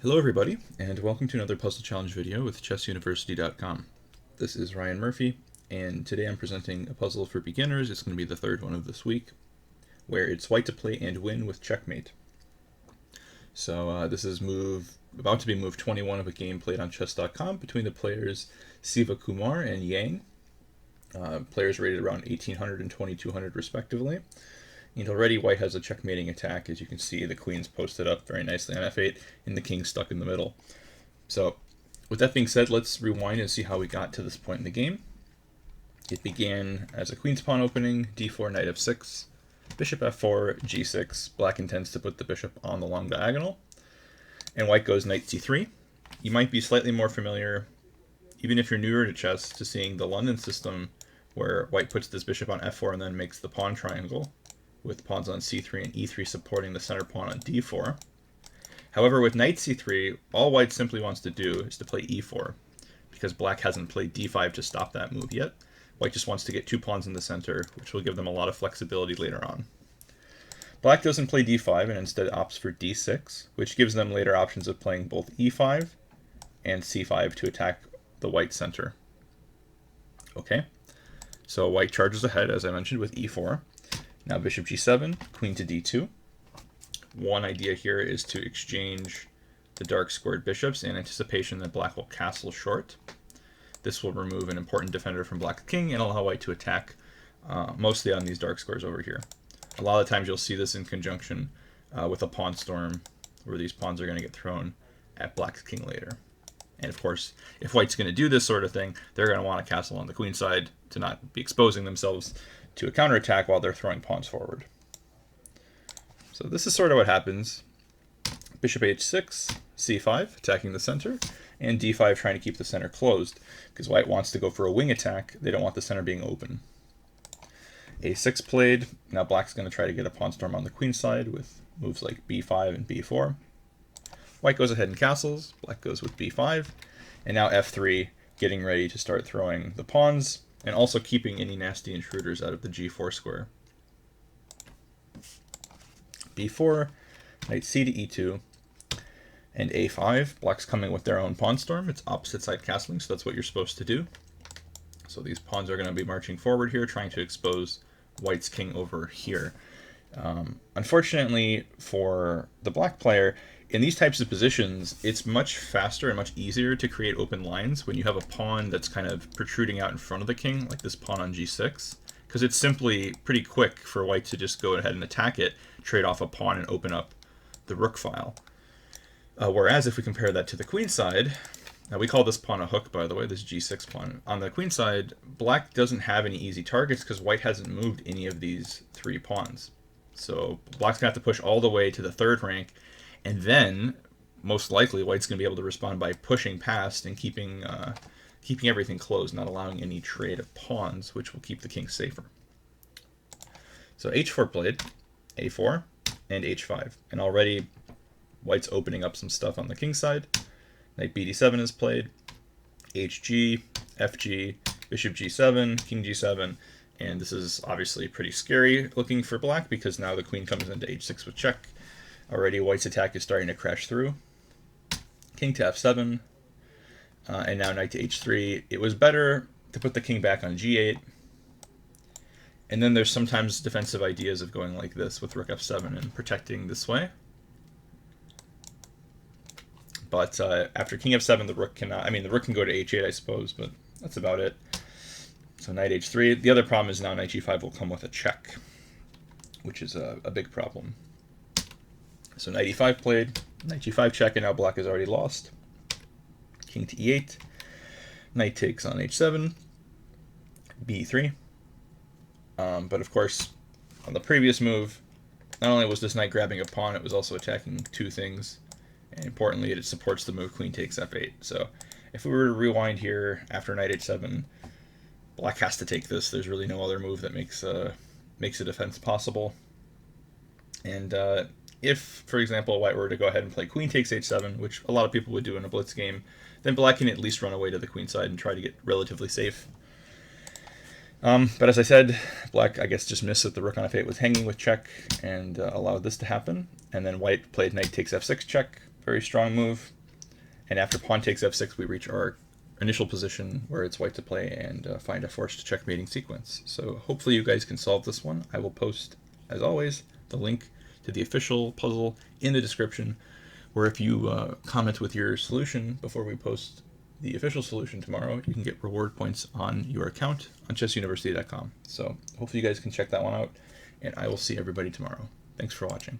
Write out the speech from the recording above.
Hello everybody, and welcome to another puzzle challenge video with ChessUniversity.com. This is Ryan Murphy, and today I'm presenting a puzzle for beginners. It's going to be the third one of this week, where it's white to play and win with checkmate. So this is about to be move 21 of a game played on Chess.com between the players Siva Kumar and Yang. Players rated around 1800 and 2200 respectively. And already white has a checkmating attack. As you can see, the queen's posted up very nicely on f8 and the king's stuck in the middle. So with that being said, let's rewind and see how we got to this point in the game. It began as a queen's pawn opening, d4, knight f6, bishop f4, g6. Black intends to put the bishop on the long diagonal. And white goes knight c3. You might be slightly more familiar, even if you're newer to chess, to seeing the London system where white puts this bishop on f4 and then makes the pawn triangle, with pawns on c3 and e3 supporting the center pawn on d4. However, with knight c3, all white simply wants to do is to play e4, because black hasn't played d5 to stop that move yet. White just wants to get two pawns in the center, which will give them a lot of flexibility later on. Black doesn't play d5 and instead opts for d6, which gives them later options of playing both e5 and c5 to attack the white center. Okay, so white charges ahead, as I mentioned, with e4. Now bishop g7, queen to d2. One idea here is to exchange the dark squared bishops in anticipation that black will castle short. This will remove an important defender from black's king and allow white to attack mostly on these dark squares over here. A lot of times you'll see this in conjunction with a pawn storm, where these pawns are going to get thrown at black's king later. And of course, if white's going to do this sort of thing, they're going to want to castle on the queen side to not be exposing themselves to a counterattack while they're throwing pawns forward. So this is sort of what happens. Bishop h6, c5, attacking the center, and d5 trying to keep the center closed, because white wants to go for a wing attack. They don't want the center being open. a6 played. Now black's going to try to get a pawn storm on the queen side with moves like b5 and b4. White goes ahead and castles. Black goes with b5. And now f3, getting ready to start throwing the pawns, and also keeping any nasty intruders out of the g4 square. b4, knight c to e2, and a5. Black's coming with their own pawn storm. It's opposite side castling, so that's what you're supposed to do. So these pawns are going to be marching forward here, trying to expose white's king over here. Unfortunately for the black player, in these types of positions, it's much faster and much easier to create open lines when you have a pawn that's kind of protruding out in front of the king, like this pawn on g6, because it's simply pretty quick for white to just go ahead and attack it, trade off a pawn, and open up the rook file. Whereas if we compare that to the queen side, now we call this pawn a hook, by the way, this g6 pawn. On the queen side, black doesn't have any easy targets because white hasn't moved any of these three pawns. So black's going to have to push all the way to the third rank, and then most likely white's going to be able to respond by pushing past and keeping everything closed, not allowing any trade of pawns, which will keep the king safer. So h4 played, a4, and h5. And already white's opening up some stuff on the king side. Knight bd7 is played, hg, fg, bishop g7, king g7, and this is obviously pretty scary looking for black because now the queen comes into h6 with check. Already white's attack is starting to crash through. King to f7, and now knight to h3. It was better to put the king back on g8. And then there's sometimes defensive ideas of going like this with rook f7 and protecting this way. But after king f7, the rook cannot. I mean, the rook can go to h8, I suppose, but that's about it. So knight h3. The other problem is now knight g5 will come with a check, which is a big problem. So knight e5 played, knight g5 check, and now black has already lost. King to e8, knight takes on h7, b3. But of course, on the previous move, not only was this knight grabbing a pawn, it was also attacking two things. And importantly, it supports the move queen takes f8. So if we were to rewind here after knight h7, black has to take this. There's really no other move that makes a defense possible. And if, for example, white were to go ahead and play queen takes h7, which a lot of people would do in a blitz game, then black can at least run away to the queen side and try to get relatively safe. But as I said, black, I guess, just missed that the rook on f8 was hanging with check and allowed this to happen. And then white played knight takes f6 check, very strong move. And after pawn takes f6, we reach our initial position where it's white to play and find a forced checkmating sequence. So hopefully you guys can solve this one. I will post, as always, the link to the official puzzle in the description, where if you comment with your solution before we post the official solution tomorrow, you can get reward points on your account on chessuniversity.com. So hopefully you guys can check that one out, and I will see everybody tomorrow. Thanks for watching.